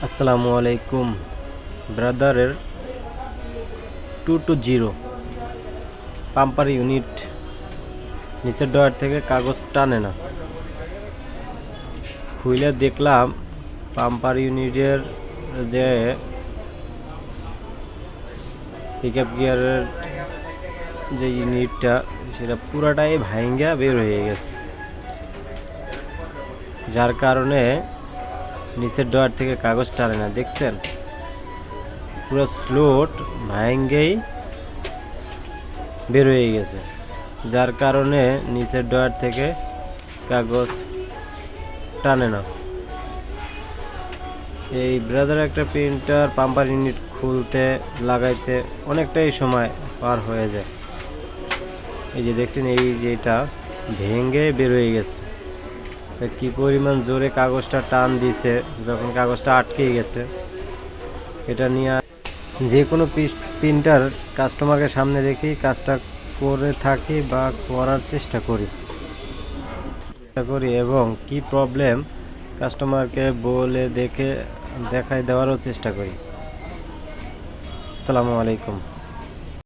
আসসালামু আলাইকুম ব্রাদারের 220 pumper unit নিচের ডয়ার থেকে কাগজ টানে না। খুলে দেখলাম পাম্পার ইউনিটের যে পিকআপ গিয়ারের যে ইউনিটটা সেটা পুরাটাই ভাঙ্গা বের হয়ে গেছে, যার কারণে নিচের ডয়ার থেকে কাগজ টানে না। দেখছেন, পুরো স্লোট ভাঙ্গেই বের হয়ে গেছে, যার কারণে নিচের ডয়ার থেকে কাগজ টানে না। এই ব্রাদার একটা প্রিন্টার পাম্পার ইউনিট খুলতে লাগাইতে অনেকটাই সময় পার হয়ে যায়। এই যে দেখছেন, এই যে এটা ভেঙে বের হয়ে গেছে। তো কী পরিমাণ জোরে কাগজটা টান দিছে, যখন কাগজটা আটকে গেছে। এটা নিয়ে যে কোনো প্রিন্টার কাস্টমারকে সামনে রেখেই কাজটা করে থাকি বা করার চেষ্টা করি এবং কি প্রবলেম কাস্টমারকে বলে দেখাই দেওয়ারও চেষ্টা করি। আসসালামু আলাইকুম।